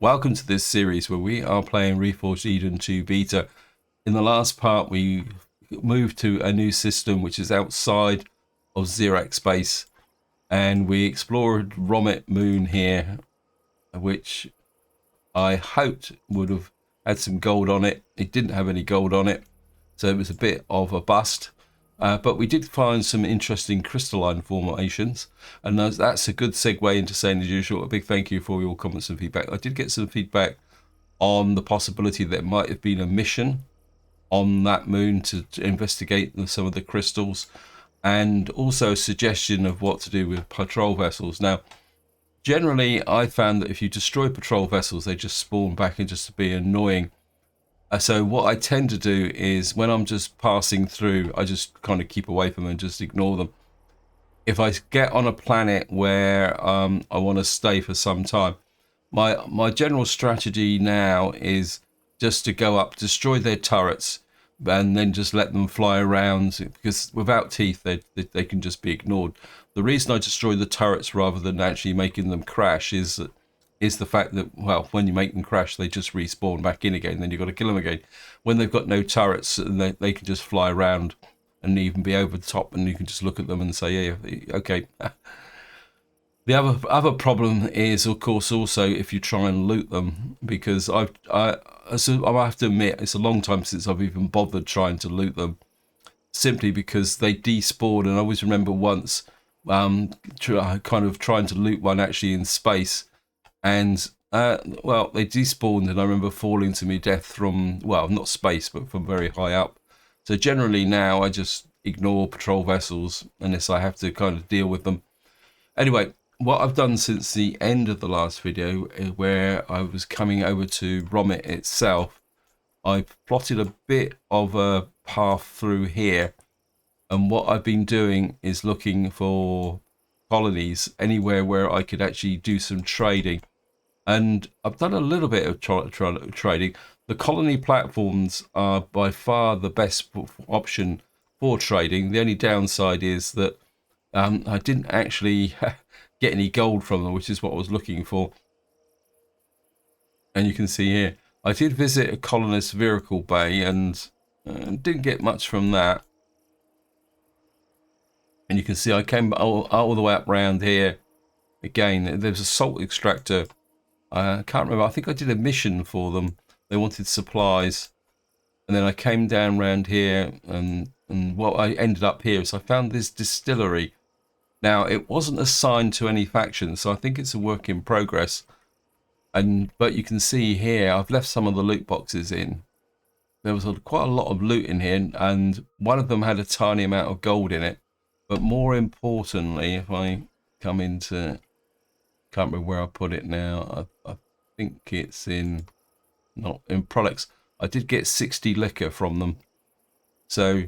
Welcome to this series where we are playing Reforged Eden 2 beta. In the last part we moved to a new system which is outside of Xerac space, and we explored Romet Moon here, which I hoped would have had some gold on it. It didn't have any gold on it, so it was a bit of a bust. But we did find some interesting crystalline formations, and that's a good segue into saying, as usual, a big thank you for your comments and feedback. I did get some feedback on the possibility that it might have been a mission on that moon to investigate some of the crystals, and also a suggestion of what to do with patrol vessels. Now, generally, I found that if you destroy patrol vessels, they just spawn back and just be annoying. So what I tend to do is when I'm just passing through, I just kind of keep away from them and just ignore them. If I get on a planet where I want to stay for some time, my general strategy now is just to go up, destroy their turrets, and then just let them fly around, because without teeth they can just be ignored. The reason I destroy the turrets rather than actually making them crash is the fact that, well, when you make them crash, they just respawn back in again, then you've got to kill them again. When they've got no turrets, they can just fly around and even be over the top, and you can just look at them and say, yeah, okay. The other problem is, of course, also if you try and loot them, because I have to admit, it's a long time since I've even bothered trying to loot them, simply because they despawn. And I always remember once kind of trying to loot one actually in space, and well, they despawned, and I remember falling to my death from, well, not space, but from very high up. So generally now I just ignore patrol vessels unless I have to kind of deal with them. Anyway, what I've done since the end of the last video, where I was coming over to Romet itself, I've plotted a bit of a path through here, and what I've been doing is looking for colonies anywhere where I could actually do some trading. And I've done a little bit of trading. The colony platforms are by far the best option for trading. The only downside is that I didn't actually get any gold from them, which is what I was looking for. And you can see here, I did visit a colonist vehicle bay and didn't get much from that. And you can see I came all the way up around here. Again, there's a salt extractor. I can't remember. I think I did a mission for them. They wanted supplies. And then I came down around here, and what I ended up here is I found this distillery. Now, it wasn't assigned to any faction, so I think it's a work in progress. But you can see here, I've left some of the loot boxes in. There was quite a lot of loot in here, and one of them had a tiny amount of gold in it. But more importantly, if I come into, can't remember where I put it now. I think it's not in products. I did get 60 liquor from them. So,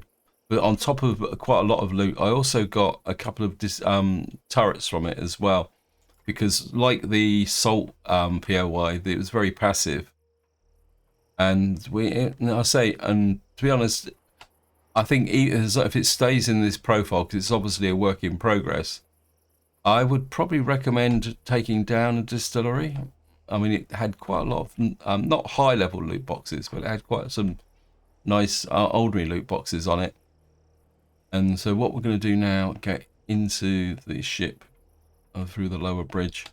but on top of quite a lot of loot, I also got a couple of turrets from it as well, because like the salt POI, it was very passive. And and to be honest, I think if it stays in this profile, because it's obviously a work in progress, I would probably recommend taking down a distillery. I mean, it had quite a lot of not high level loot boxes, but it had quite some nice ordinary loot boxes on it. And so what we're going to do now, get into the ship through the lower bridge.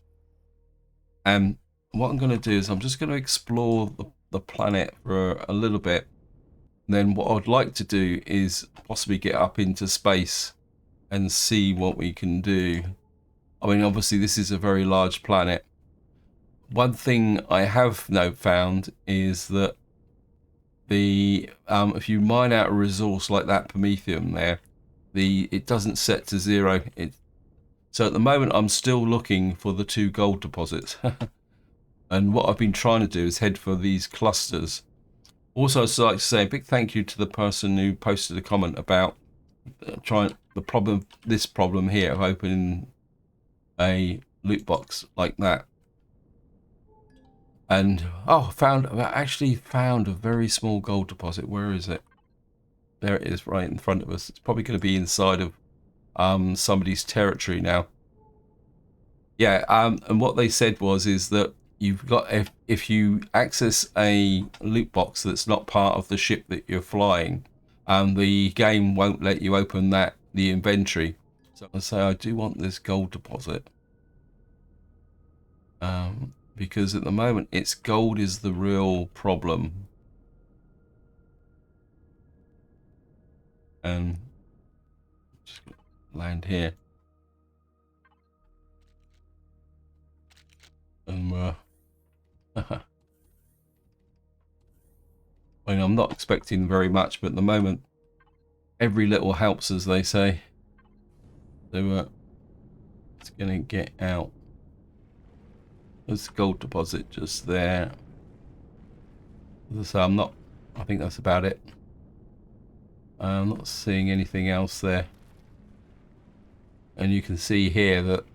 And what I'm going to do is I'm just going to explore the planet for a little bit. And then what I'd like to do is possibly get up into space and see what we can do. I mean, obviously this is a very large planet. One thing I have found is that if you mine out a resource like that Promethium there, it doesn't set to 0. So at the moment I'm still looking for the 2 gold deposits. And what I've been trying to do is head for these clusters. Also, I'd like to say a big thank you to the person who posted a comment about this problem here of opening a loot box like that. And I actually found a very small gold deposit. Where is it? There it is, right in front of us. It's probably going to be inside of somebody's territory now. Yeah, and what they said is that you've got, if you access a loot box that's not part of the ship that you're flying, the game won't let you open the inventory. So I say I do want this gold deposit, because at the moment it's gold is the real problem. And just land here, and I mean, I'm not expecting very much, but at the moment every little helps, as they say. So it's gonna get out. There's a gold deposit just there. So I think that's about it. I'm not seeing anything else there. And you can see here that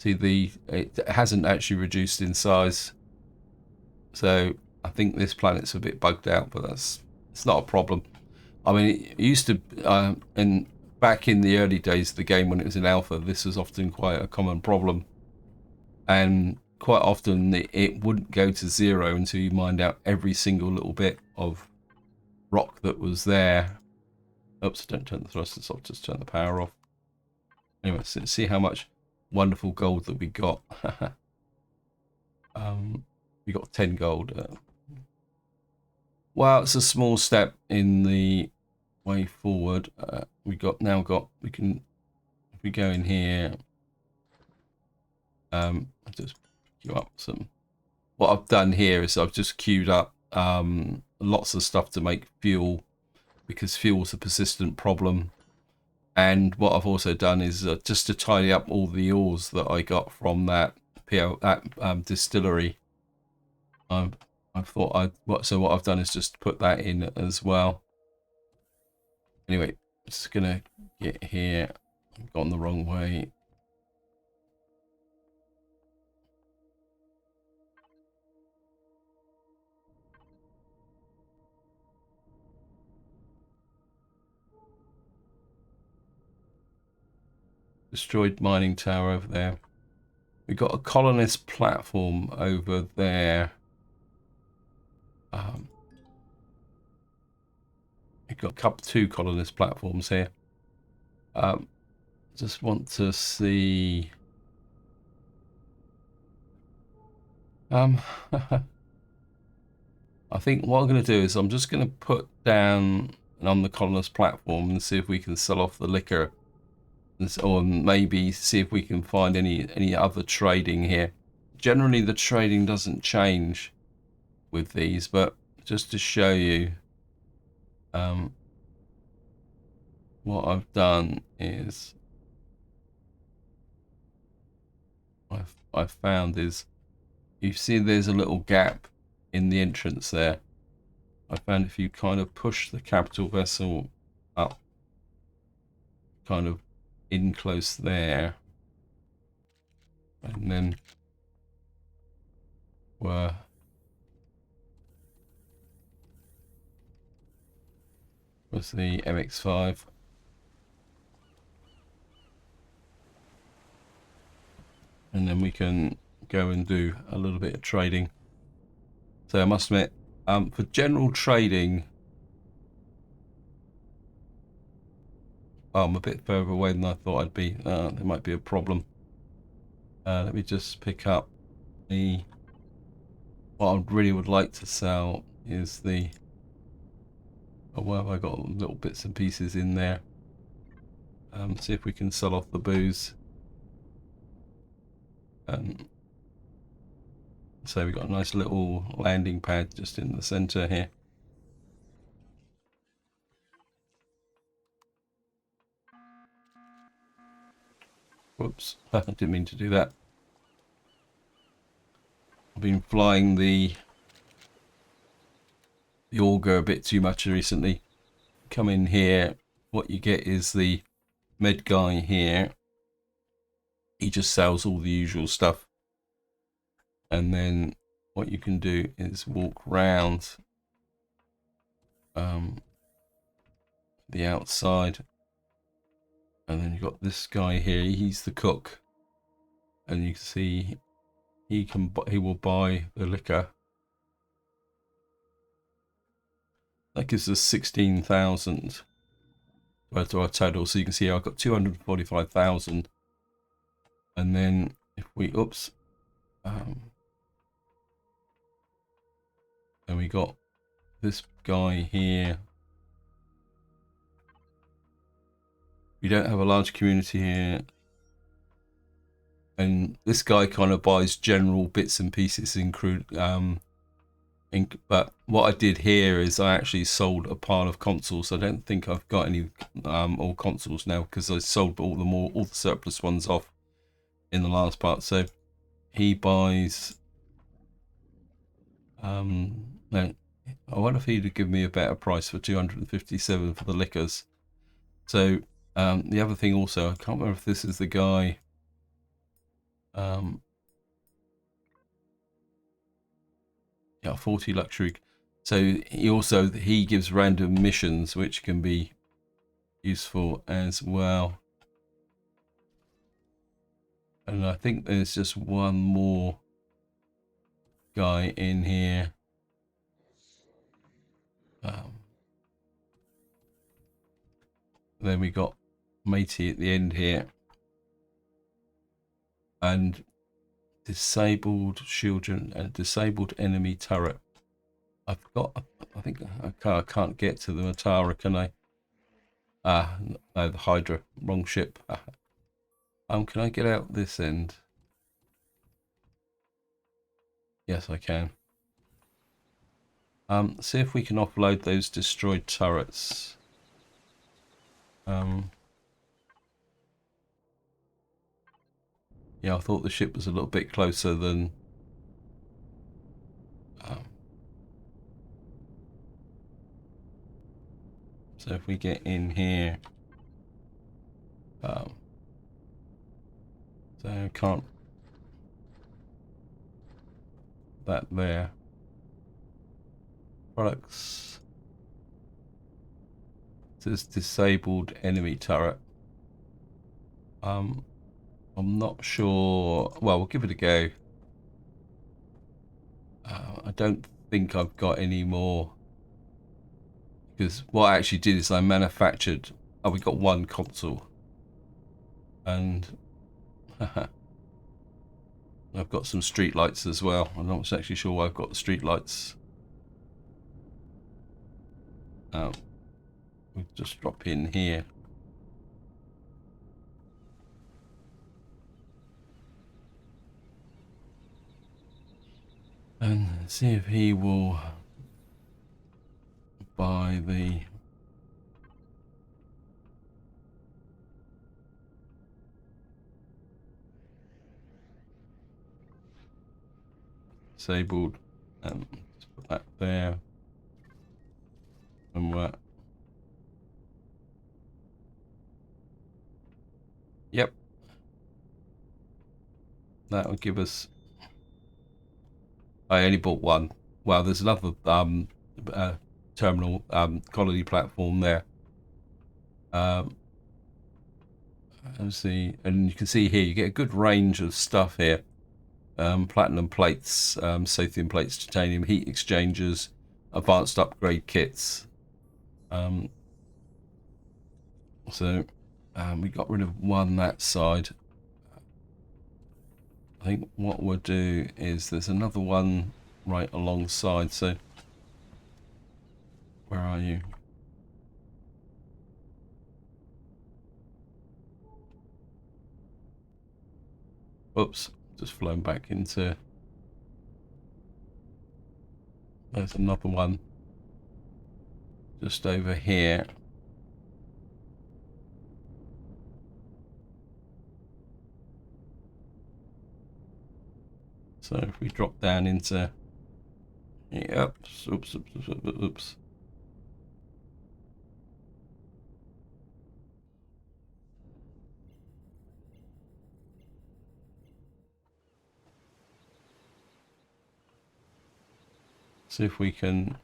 it hasn't actually reduced in size. So I think this planet's a bit bugged out, but it's not a problem. I mean, it used to, and back in the early days of the game when it was in alpha, this was often quite a common problem. And quite often it wouldn't go to zero until you mined out every single little bit of rock that was there. Oops, don't turn the thrusters off, just turn the power off. Anyway, so see how much wonderful gold that we got. We got 10 gold. Well, it's a small step in the way forward. We can, if we go in here, just queue up some. What I've done here is I've just queued up lots of stuff to make fuel, because fuel's a persistent problem. And what I've also done is just to tidy up all the ores that I got from that distillery. I thought so what I've done is just put that in as well. Anyway, just gonna get here. I've gone the wrong way. Destroyed mining tower over there. We've got a colonist platform over there. We've got two colonist platforms here. Just want to see. I think what I'm going to do is I'm just going to put down on the colonist platform and see if we can sell off the liquor, or maybe see if we can find any other trading here. Generally, the trading doesn't change with these, but just to show you, what I've done is I've found is, you see there's a little gap in the entrance there. I found if you kind of push the capital vessel up, kind of in close there, and then where's the MX5? And then we can go and do a little bit of trading. So I must admit, for general trading, I'm a bit further away than I thought I'd be. There might be a problem. Let me just pick up what I really would like to sell is where have I got little bits and pieces in there? See if we can sell off the booze. So we've got a nice little landing pad just in the center here. Whoops, I didn't mean to do that. I've been flying the auger a bit too much recently. Come in here, what you get is the med guy here. He just sells all the usual stuff. And then what you can do is walk round the outside, and then you've got this guy here. He's the cook, and you can see he will buy the liquor. That gives us 16,000 to our total. So you can see I've got 245,000. And then if we, oops, then we got this guy here. We don't have a large community here. And this guy kind of buys general bits and pieces, but what I did here is I actually sold a pile of consoles. I don't think I've got any all consoles now because I sold all the surplus ones off in the last part. So he buys. No, I wonder if he'd give me a better price for 257 for the liquors. So the other thing also, I can't remember if this is the guy. Yeah, 40 luxury. So he gives random missions which can be useful as well. And I think there's just one more guy in here. Then we got matey at the end here. And disabled children and disabled enemy turret. I think I can't get to the Matara, can I? No, the Hydra, wrong ship. Can I get out this end? Yes, I can. See if we can offload those destroyed turrets. Yeah, I thought the ship was a little bit closer than. So if we get in here, so can't that there. Products. It says disabled enemy turret. I'm not sure. Well, we'll give it a go. I don't think I've got any more. Because what I actually did is I manufactured. Oh, we got one console. And I've got some street lights as well. I'm not actually sure why I've got the street lights. We'll just drop in here. And see if he will buy the disabled. Just put that there. And what? Yep. That will give us. I only bought one. Well, there's another terminal colony platform there. Let's see, and you can see here you get a good range of stuff here. Platinum plates, Sathian plates, titanium heat exchangers, advanced upgrade kits. So we got rid of one that side. I think what we'll do is there's another one right alongside. So where are you? Oops, just flown back into. There's another one just over here. So if we drop down into, yep, oops. See if we can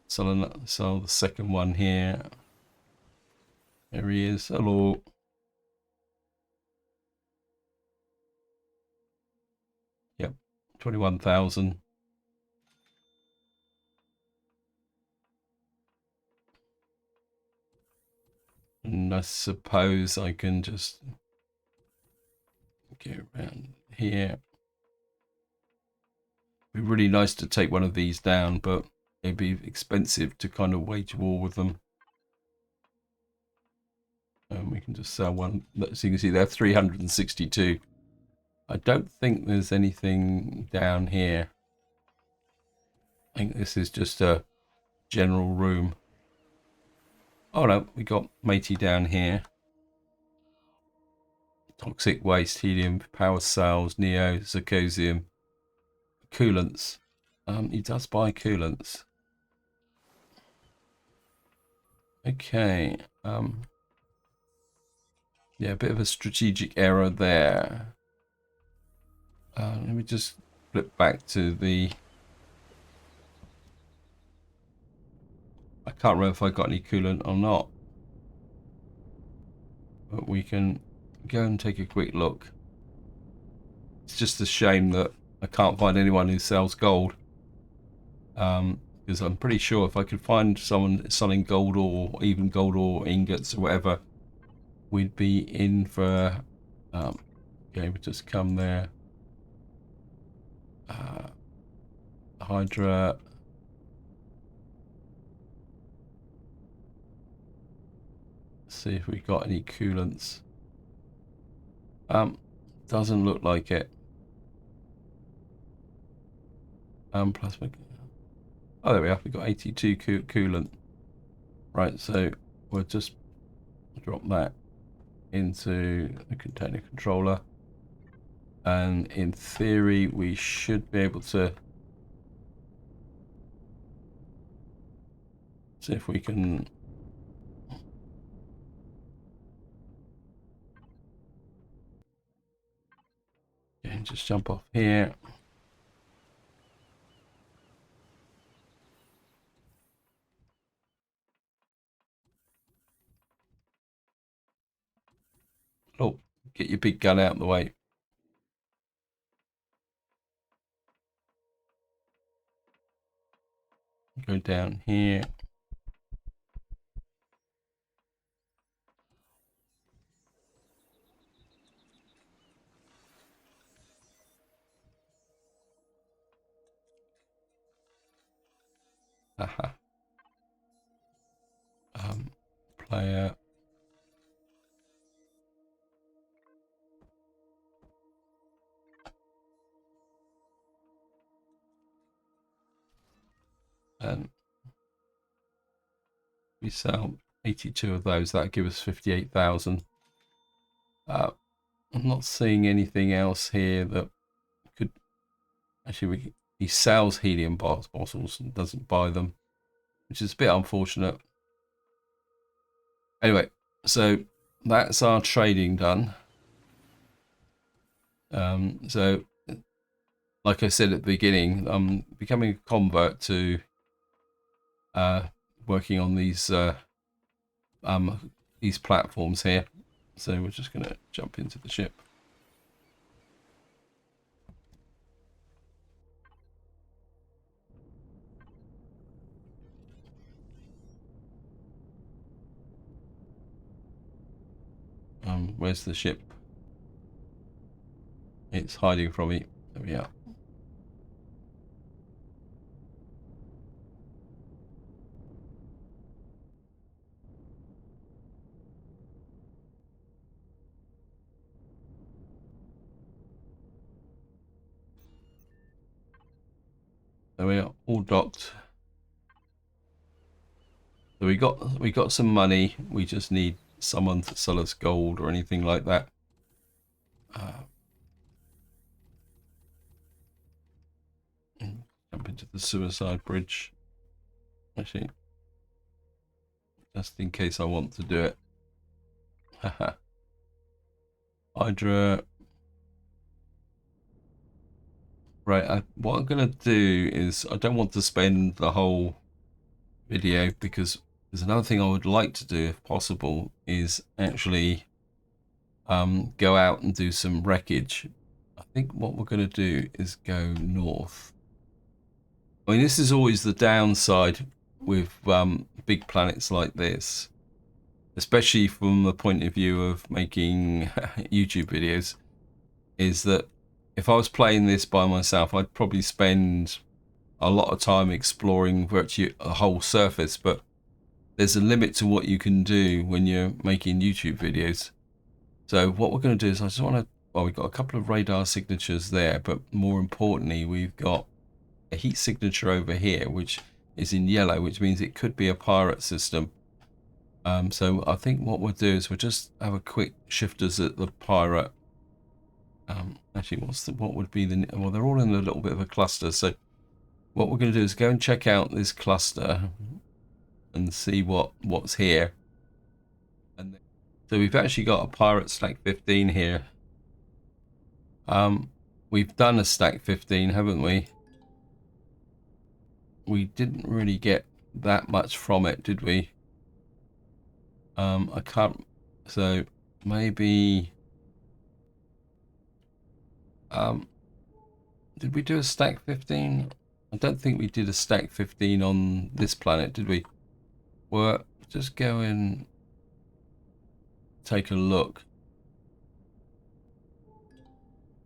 sell the second one here. There he is. Hello. 21,000. And I suppose I can just get around here. It'd be really nice to take one of these down, but it'd be expensive to kind of wage war with them. And we can just sell one. So you can see they're 362. I don't think there's anything down here. I think this is just a general room. Oh no, we got matey down here. Toxic waste, helium, power cells, neo, zirconium, coolants. He does buy coolants. Okay. Yeah, a bit of a strategic error there. Let me just flip back to the... I can't remember if I got any coolant or not. But we can go and take a quick look. It's just a shame that I can't find anyone who sells gold. Because I'm pretty sure if I could find someone selling gold or even gold ore ingots or whatever, we'd be in for... okay, we just come there. Hydra... See if we got any coolants. Doesn't look like it. Plasma. Oh, there we are. We got 82 coolant. Right, so we'll just drop that into the container controller, and in theory, we should be able to see if we can. Yeah, just jump off here. Oh, get your big gun out of the way. Go down here. Haha. Player. And we sell 82 of those. That'll give us 58,000. I'm not seeing anything else here that could actually. He sells helium bottles and doesn't buy them, which is a bit unfortunate. Anyway, so that's our trading done. So, like I said at the beginning, I'm becoming a convert to working on these platforms here. So we're just going to jump into the ship. Where's the ship? It's hiding from me. There we are. There we are, all docked. So we got some money. We just need someone to sell us gold or anything like that. Jump into the suicide bridge. Actually, just in case I want to do it. Haha. Hydra. Right, what I'm going to do is, I don't want to spend the whole video, because there's another thing I would like to do, if possible, is actually go out and do some wreckage. I think what we're going to do is go north. I mean, this is always the downside with big planets like this, especially from the point of view of making YouTube videos, is that if I was playing this by myself, I'd probably spend a lot of time exploring virtually a whole surface, but there's a limit to what you can do when you're making YouTube videos. So what we're going to do is I just want to, well, we've got a couple of radar signatures there, but more importantly, we've got a heat signature over here, which is in yellow, which means it could be a pirate system. So I think what we'll do is we'll just have a quick shifters at the pirate. Actually, what would be the, well, they're all in a little bit of a cluster. So what we're going to do is go and check out this cluster and see what's here. And so we've actually got a pirate stack 15 here. We've done a stack 15, haven't we? We didn't really get that much from it, did we? I can't, so maybe did we do a stack 15? I don't think we did a stack 15 on this planet, did we? Well, just go and take a look.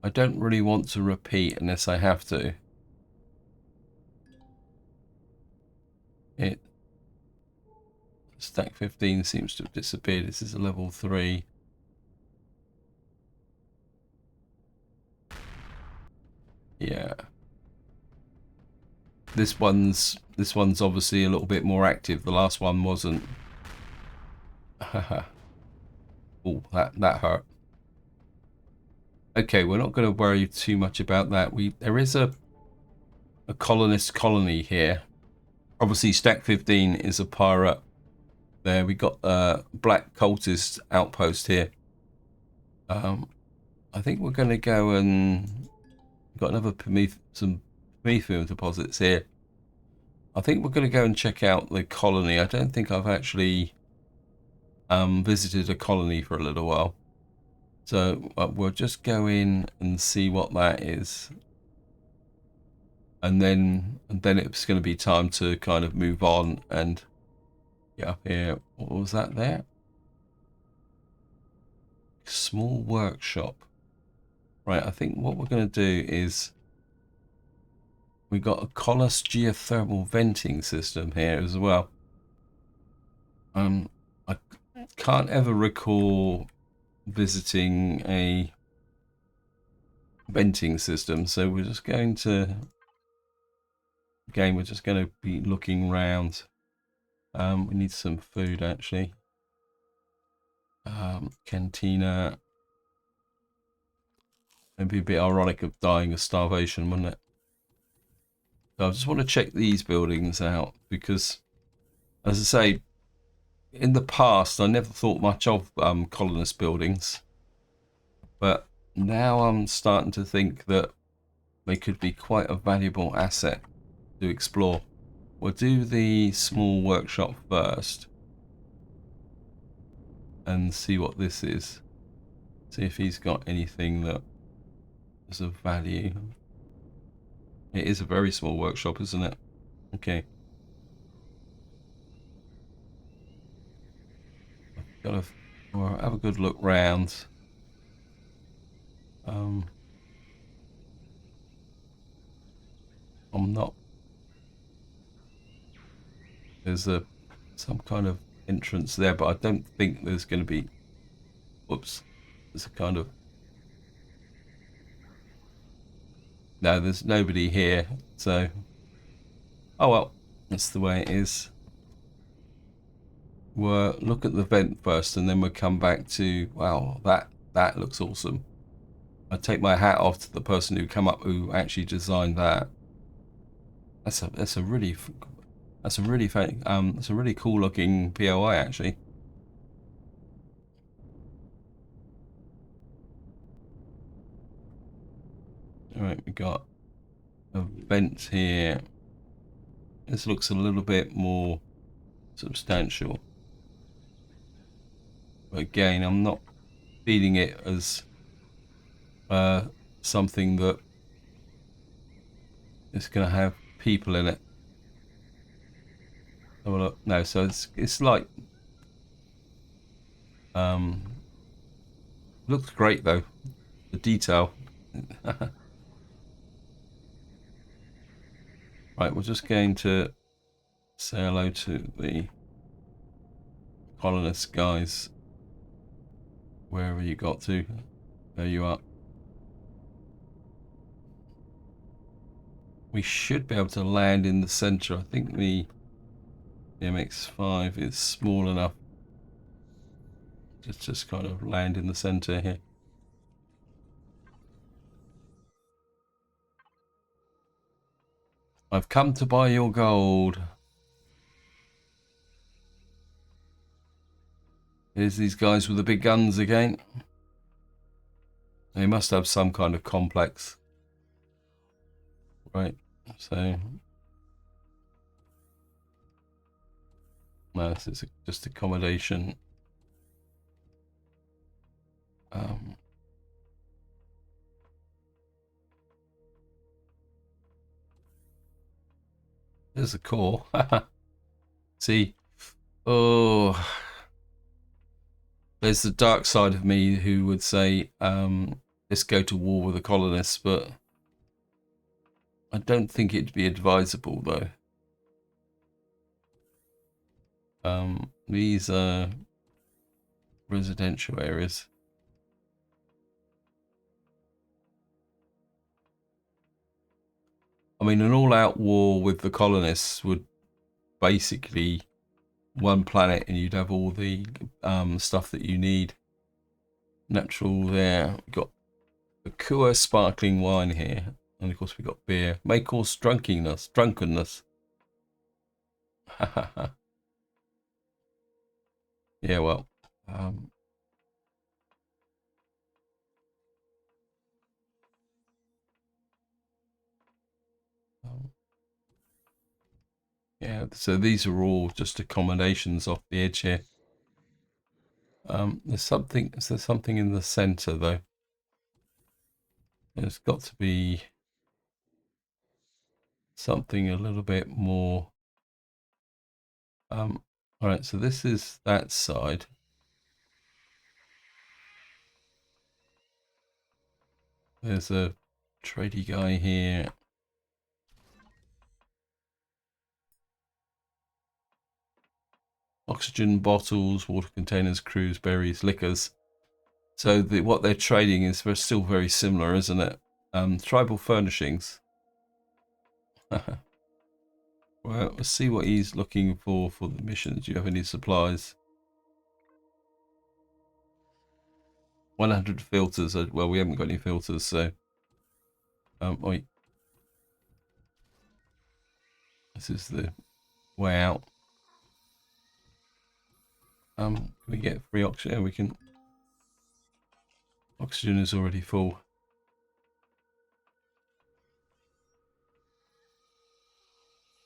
I don't really want to repeat unless I have to. Stack 15 seems to have disappeared. This is a level 3. Yeah. This one's obviously a little bit more active. The last one wasn't. Oh, that hurt. Okay, we're not going to worry too much about that. There is a colonist colony here. Obviously, stack 15 is a pirate. There we got a black cultist outpost here. I think we're going to go and got another some Prometheum deposits here. I think we're going to go and check out the colony. I don't think I've actually visited a colony for a little while. So we'll just go in and see what that is. And then it's going to be time to kind of move on and get up here. What was that there? Small workshop. Right, I think what we're going to do is we got a Colonist geothermal venting system here as well. I can't ever recall visiting a venting system, so we're just going to, again, we're just going to be looking around. We need some food actually. Cantina. It'd be a bit ironic of dying of starvation, wouldn't it? So I just want to check these buildings out because, as I say, in the past I never thought much of colonist buildings, but now I'm starting to think that they could be quite a valuable asset to explore. We'll do the small workshop first and see what this is. See if he's got anything that is of value. It is a very small workshop, isn't it? Okay. Gotta have a good look round. I'm not. There's some kind of entrance there, but I don't think there's going to be. Whoops. There's a kind of. No, there's nobody here, so. Oh well, that's the way it is. We'll look at the vent first, and then we'll come back to. Wow, that looks awesome. I take my hat off to the person who actually designed that. That's a really cool looking POI actually. All right, we got a vent here. This looks a little bit more substantial. But again, I'm not feeling it as something that is going to have people in it. Have a look. No, so it's like looks great though, the detail. Right, we're just going to say hello to the colonist guys. Wherever you got to, there you are. We should be able to land in the center. I think the MX-5 is small enough to just kind of land in the center here. I've come to buy your gold. Here's these guys with the big guns again. They must have some kind of complex. Right, so... No, this is just accommodation. There's a core. See, oh, there's the dark side of me who would say, let's go to war with the colonists, but I don't think it'd be advisable though. These are residential areas. I mean, an all-out war with the colonists would basically one planet and you'd have all the stuff that you need. Natural there. We've got a Kua sparkling wine here. And of course we've got beer. May cause drunkenness. Yeah, well. Yeah, so these are all just accommodations off the edge here. There's something in the center though. There's got to be something a little bit more. All right, so this is that side. There's a tradey guy here. Oxygen bottles, water containers, crews, berries, liquors. So what they're trading is still very similar, isn't it? Tribal furnishings. Well, let's see what he's looking for the missions. Do you have any supplies? 100 filters. Well, we haven't got any filters, so... wait. This is the way out. Can we get free oxygen? Yeah, we can. Oxygen is already full.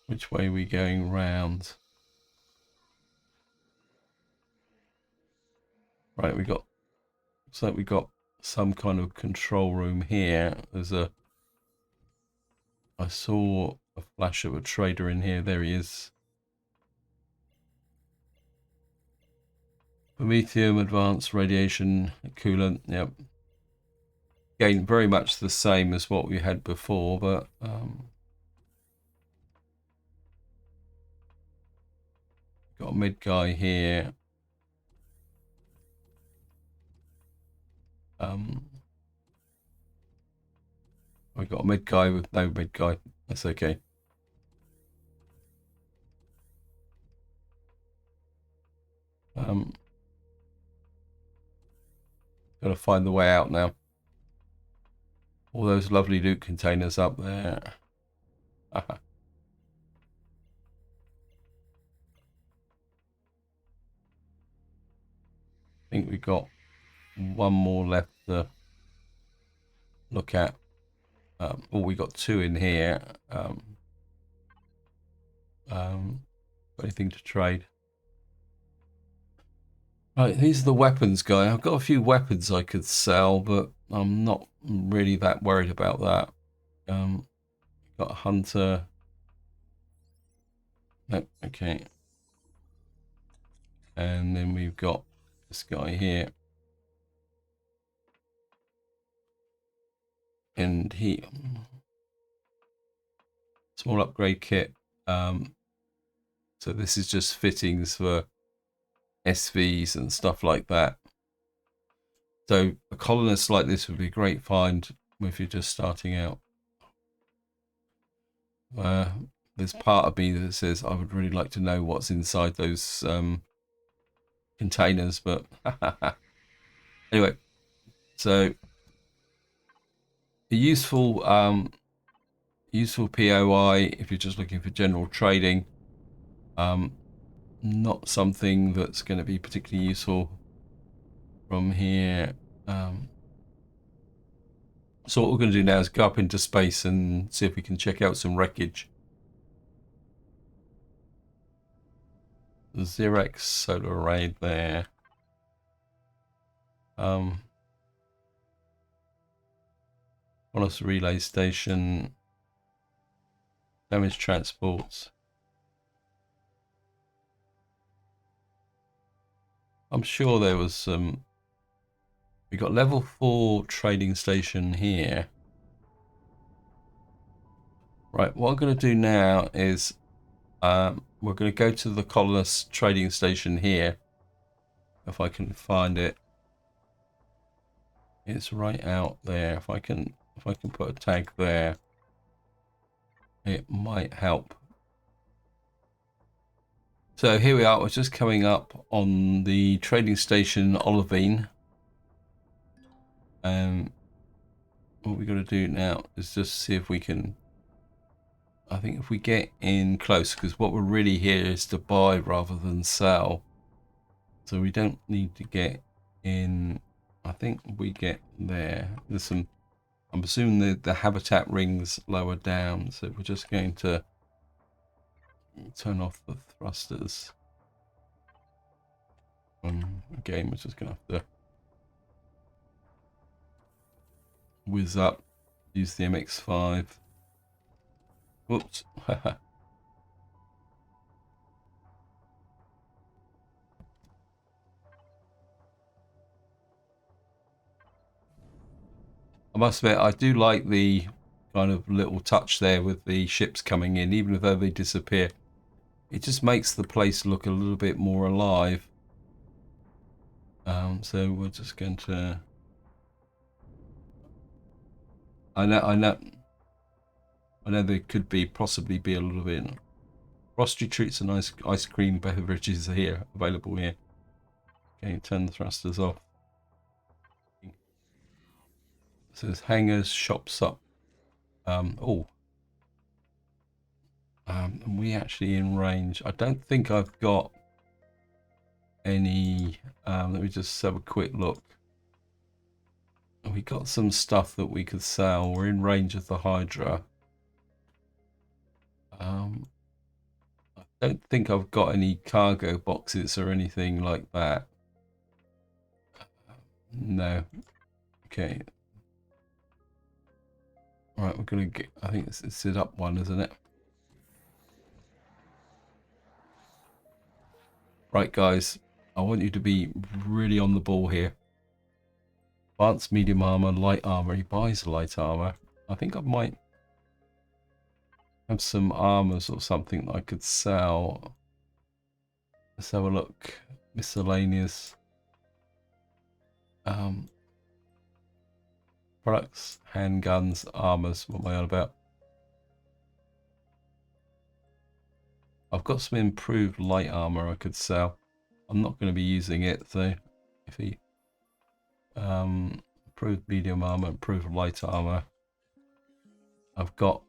Which way are we going round? Right, looks like we got some kind of control room here. I saw a flash of a trader in here. There he is. Promethium, advanced radiation, coolant. Yep. Again, very much the same as what we had before, but got a mid guy here. We got a mid guy with no mid guy. That's okay. Gotta find the way out now. All those lovely loot containers up there. I think we got one more left to look at. We got two in here. Got anything to trade? Right, these are the weapons guy. I've got a few weapons I could sell, but I'm not really that worried about that. Got a hunter. Nope, okay. And then we've got this guy here. And he small upgrade kit. So this is just fittings for SVs and stuff like that. So a colonist like this would be a great find if you're just starting out. There's part of me that says I would really like to know what's inside those containers, but anyway, so a useful POI if you're just looking for general trading. Not something that's going to be particularly useful from here. So what we're going to do now is go up into space and see if we can check out some wreckage. The Xerex solar array there. Colonist relay station. Damaged transports. I'm sure there was some. We got level 4 trading station here. Right, what I'm going to do now is we're going to go to the Colonist trading station here. If I can find it. It's right out there. If I can put a tag there, it might help. So here we are. We're just coming up on the trading station Olivine. What we're going to do now is just see if we can. I think if we get in close, because what we're really here is to buy rather than sell. So we don't need to get in. I think we get there. There's some. I'm assuming the habitat rings lower down. So we're just going to turn off the thrusters. Again, we're just going to have to whiz up, use the MX5. Whoops. I must admit, I do like the kind of little touch there with the ships coming in, even though they disappear. It just makes the place look a little bit more alive. So we're just going to. I know there could possibly be a little bit. Frosty treats and ice cream beverages are here, available here. Okay, turn the thrusters off. It says hangars, shops up. And we actually in range. I don't think I've got any. Let me just have a quick look. We got some stuff that we could sell. We're in range of the Hydra. I don't think I've got any cargo boxes or anything like that. No. Okay. All right, we're gonna get. I think it's it up one, isn't it? Right, guys. I want you to be really on the ball here. Advanced medium armor, light armor. He buys light armor. I think I might have some armors or something that I could sell. Let's have a look. Miscellaneous. Products, handguns, armors. What am I on about? I've got some improved light armor I could sell. I'm not going to be using it, so if he improved medium armor, improved light armor. I've got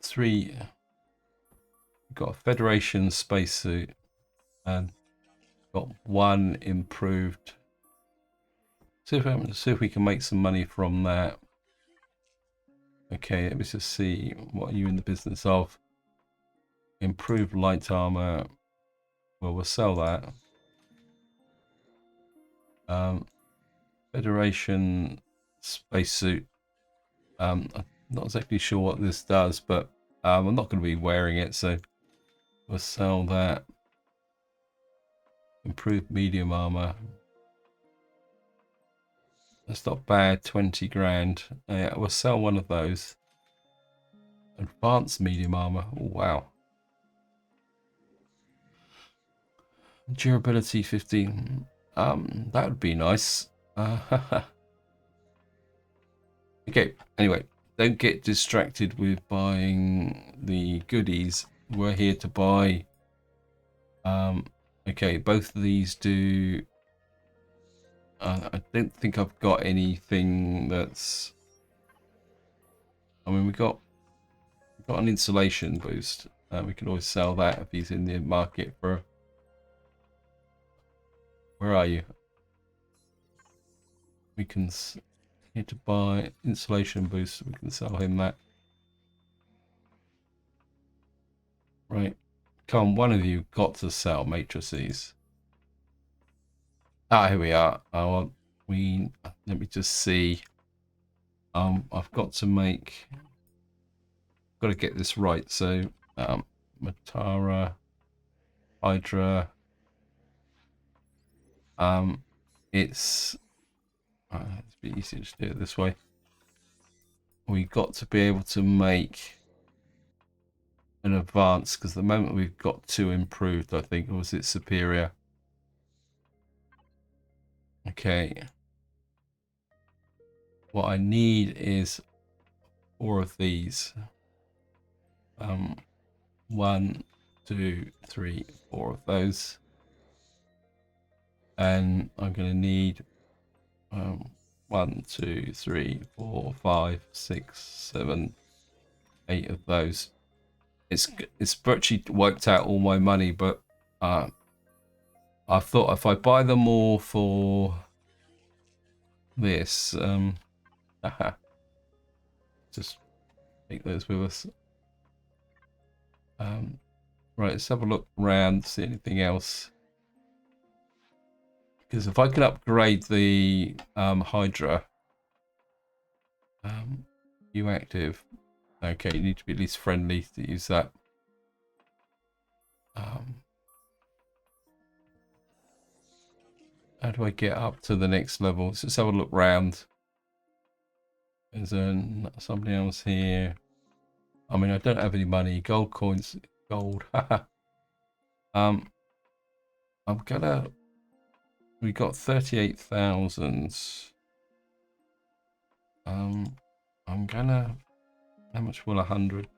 3. I've got a Federation spacesuit and got 1 improved. See if we can make some money from that. Okay, let me just see. What are you in the business of? Improved light armor. Well, we'll sell that. Um, Federation spacesuit. I'm not exactly sure what this does, but I'm not going to be wearing it, so we'll sell that. Improved medium armor. That's not bad. 20 grand. Yeah, we'll sell one of those. Advanced medium armor. Oh, wow. Durability 15. That would be nice. Okay, anyway, don't get distracted with buying the goodies. We're here to buy. Okay, both of these do. I don't think I've got anything that's. I mean, we've got an insulation boost. We can always sell that if he's in the market for. Where are you? We can here to buy insulation boost. We can sell him that. Right. Come, one of you got to sell matrices. Ah, here we are. Oh, let me just see. I've got to get this right. So, Matara, Hydra. It's a bit easier to do it this way. We got to be able to make an advance because the moment we've got 2 improved, I think, or was it superior? Okay. What I need is 4 of these. 1, 2, 3, 4 of those. And I'm going to need 1, 2, 3, 4, 5, 6, 7, 8 of those. It's virtually wiped out all my money, but I thought if I buy them all for this, just take those with us. Right, let's have a look around, see anything else. Because if I can upgrade the Hydra, you active. Okay, you need to be at least friendly to use that. How do I get up to the next level? Let's just have a look round. Is there somebody else here? I mean, I don't have any money. Gold coins, gold. I'm gonna. We got 38,000. I'm gonna. How much will 100?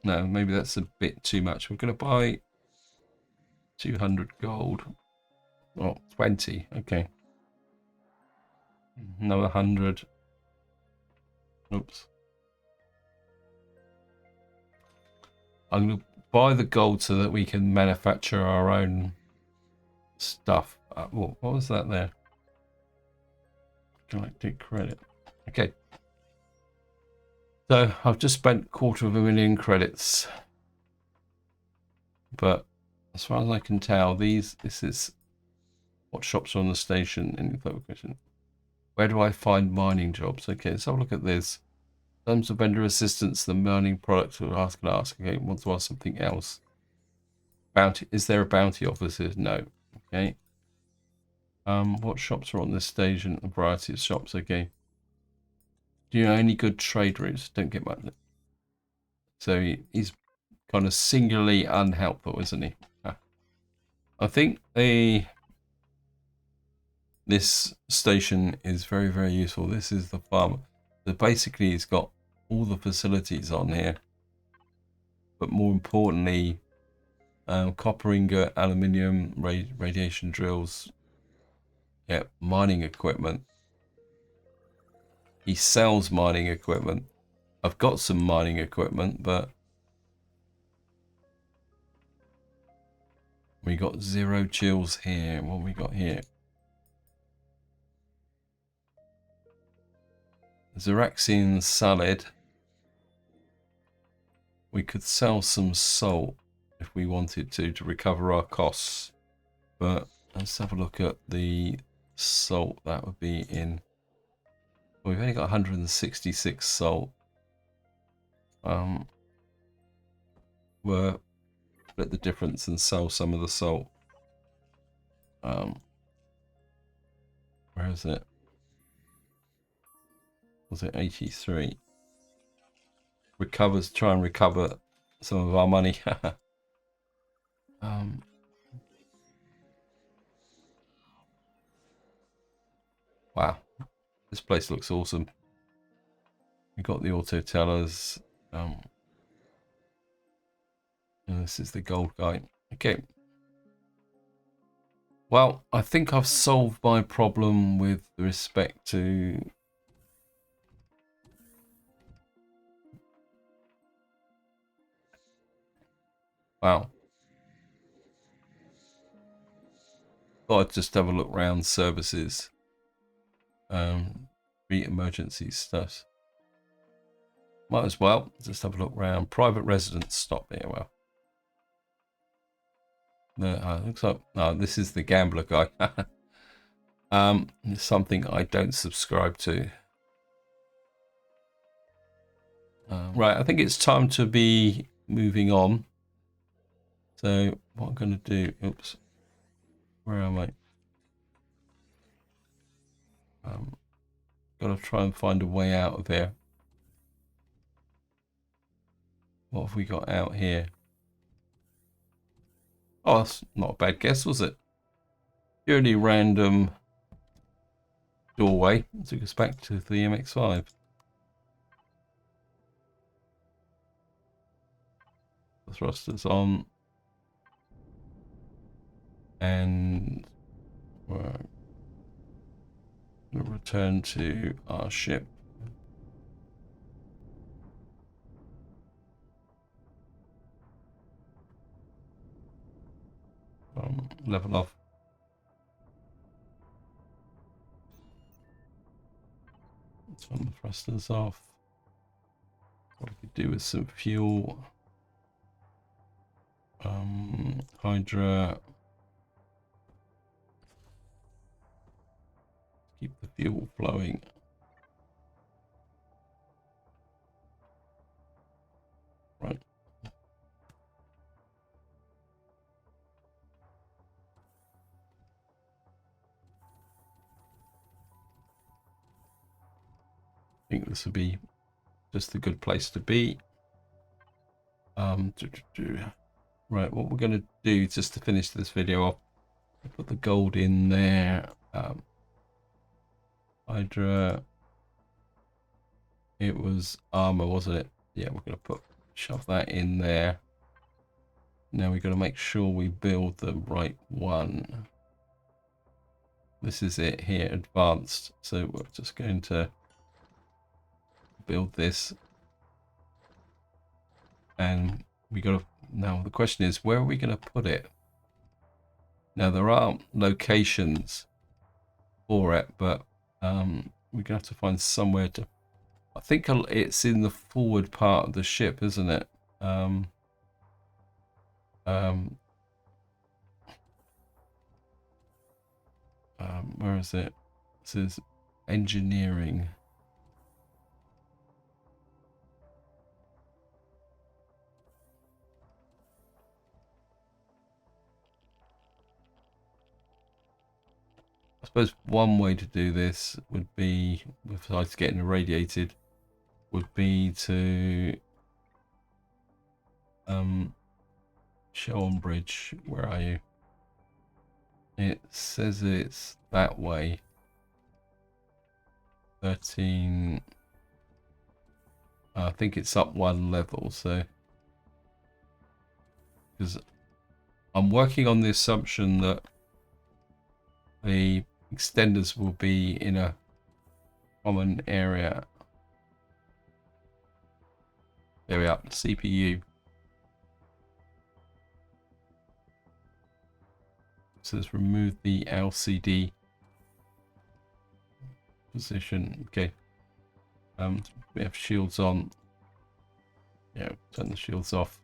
No, maybe that's a bit too much. We're gonna buy 200 gold. Oh, 20. Okay. Another 100. Oops. I'm going to buy the gold so that we can manufacture our own stuff. What was that there? Galactic credit. Okay. So I've just spent 250,000 credits. But as far as I can tell, this is what shops are on the station in the location. Where do I find mining jobs? Okay, let's have a look at this. In terms of vendor assistance, the mining products will ask and ask. Okay, want to ask something else. Bounty, is there a bounty officer? No. Okay. What shops are on this station? A variety of shops. Okay. Do you know any good trade routes? Don't get much. So he's kind of singularly unhelpful, isn't he? I think this station is very, very useful. This is the farm. So basically, it's got all the facilities on here, but more importantly, copper ingot, aluminium, radiation drills, yeah, mining equipment. He sells mining equipment. I've got some mining equipment, but we got 0 chills here. What we got here? Xeraxian solid. we could sell some salt if we wanted to recover our costs. But let's have a look at the salt that would be in. Well, we've only got 166 salt. We'll split the difference and sell some of the salt. Where is it? Was it 83? Try and recover some of our money. Wow, this place looks awesome. We got the auto tellers. And this is the gold guy. Okay. Well, I think I've solved my problem with respect to wow. Thought I'd just have a look around services. Emergency stuff. Might as well just have a look around. Private residence stop here. Well, no, looks like this is the gambler guy. It's something I don't subscribe to. Right, I think it's time to be moving on. So what I'm going to do? Oops, where am I? Got to try and find a way out of here. What have we got out here? Oh, that's not a bad guess, was it? Purely random doorway. Took us back to the MX-5. The thrusters on. And we're going to return to our ship. Level off. Let's turn the thrusters off. What we could do with some fuel. Hydra. Keep the fuel flowing. Right. I think this would be just a good place to be. Right, what we're going to do just to finish this video off, put the gold in there. Hydra. It was armor, wasn't it? Yeah, we're going to shove that in there. Now we've got to make sure we build the right one. This is it here, advanced. So we're just going to build this. And we got to, now the question is, where are we going to put it? Now there are locations for it, but we're going to have to find somewhere to, I think it's in the forward part of the ship, isn't it? Where is it? It says engineering. I suppose one way to do this would be, besides getting irradiated, would be to show on bridge. Where are you? It says it's that way. 13. I think it's up one level, so because I'm working on the assumption that the extenders will be in a common area. There we are, CPU. It says remove the LCD position. Okay. We have shields on. Yeah, turn the shields off.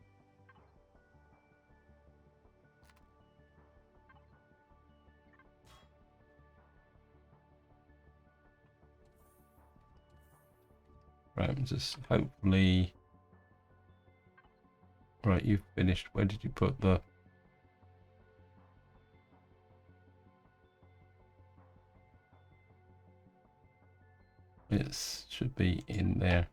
Right, just hopefully. Right, you've finished. Where did you put the? It should be in there.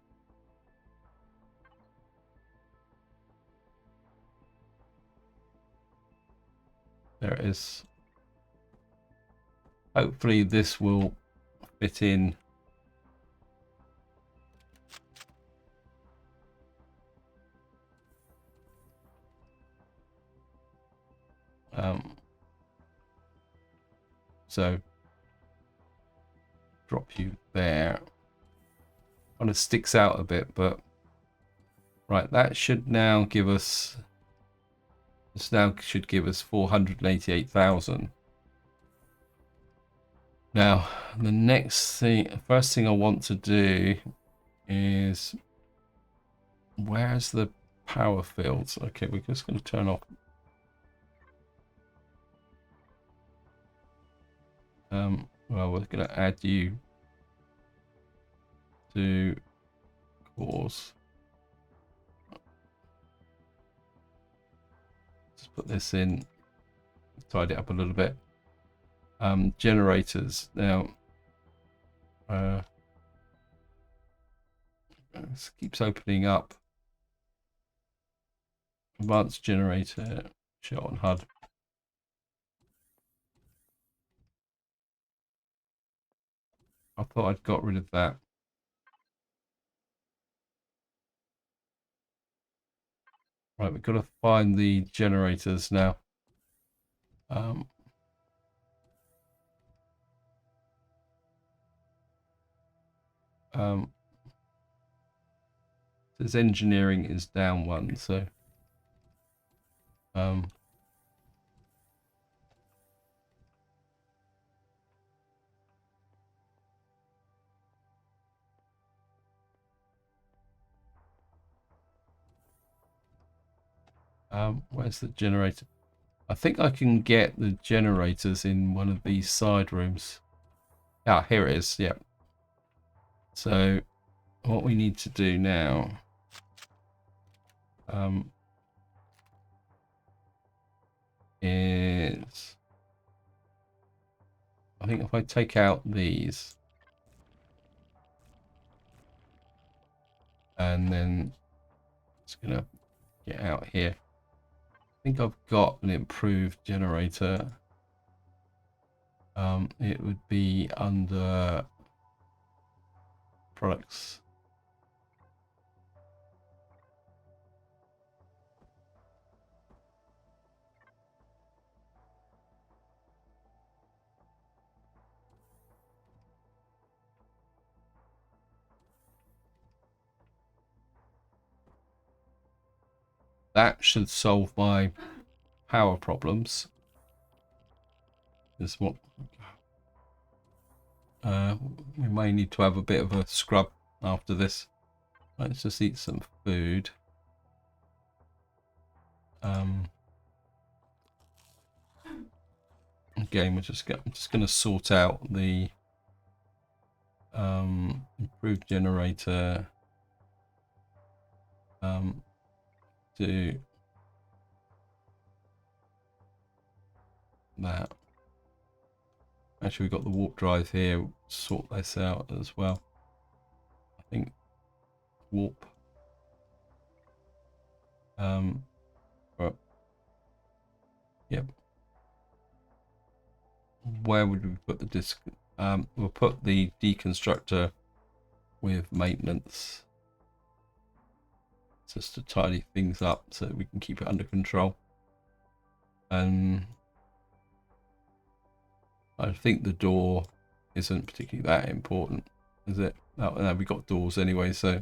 There it is. Hopefully this will fit in. So drop you there. Kind of sticks out a bit, but right, that should now give us. This now should give us 488,000. Now, the next thing, first thing I want to do is, where's the power fields? Okay, we're just going to turn off. Well, we're going to add you to cores. Just put this in, tidy it up a little bit. Generators now. This keeps opening up. Advanced generator, shot on HUD. I thought I'd got rid of that. Right, we've got to find the generators now. Says engineering is down one, so where's the generator? I think I can get the generators in one of these side rooms. Ah, here it is. Yeah. So what we need to do now, is I think if I take out these and then it's gonna get out here. I think I've got an improved generator. It would be under products. That should solve my power problems. Is what we may need to have a bit of a scrub after this. Let's just eat some food. Again, I'm just going to sort out the improved generator. Do that. Actually, we've got the warp drive here. Sort this out as well. I think warp. Right. Yep. Where would we put the disk? We'll put the deconstructor with maintenance, just to tidy things up so that we can keep it under control. And I think the door isn't particularly that important, is it? No, we got doors anyway, so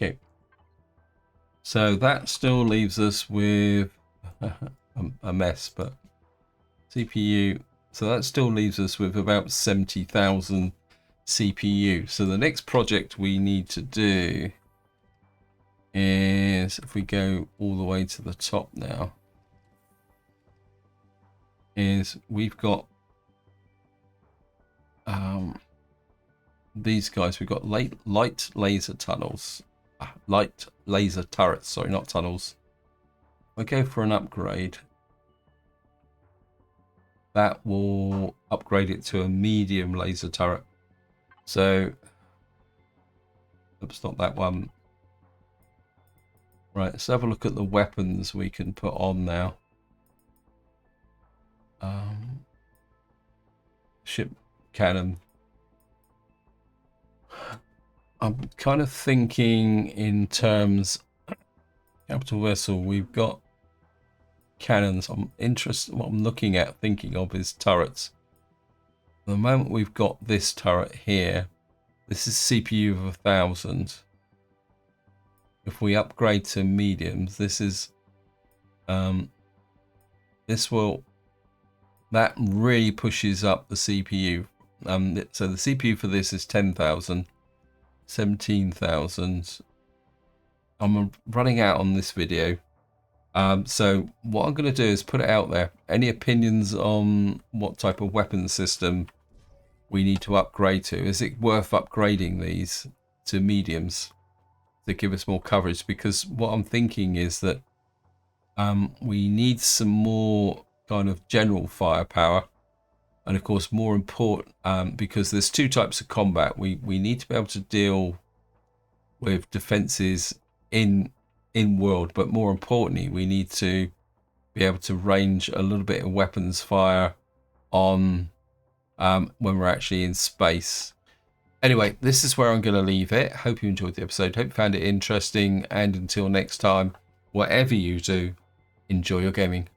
okay. So that still leaves us with a mess, but CPU. So that still leaves us with about 70,000 CPU. So the next project we need to do is, if we go all the way to the top now, is we've got these guys. We've got light laser tunnels, light laser turrets, sorry, not tunnels. We'll go for an upgrade. That will upgrade it to a medium laser turret. So, oops, not that one. Right, let's have a look at the weapons we can put on now. Ship cannon. I'm kind of thinking in terms capital vessel. We've got cannons. I'm interested. What I'm looking at, thinking of, is turrets. At the moment, we've got this turret here. This is CPU of 1,000. If we upgrade to mediums, this is that really pushes up the CPU. So the CPU for this is 10,000, 17,000. I'm running out on this video. So what I'm going to do is put it out there. Any opinions on what type of weapon system we need to upgrade to? Is it worth upgrading these to mediums to give us more coverage? Because what I'm thinking is that we need some more kind of general firepower, and of course more important, because there's two types of combat. We need to be able to deal with defenses in world, but more importantly we need to be able to range a little bit of weapons fire on when we're actually in space. Anyway, this is where I'm going to leave it. Hope you enjoyed the episode. Hope you found it interesting, and until next time, whatever you do, enjoy your gaming.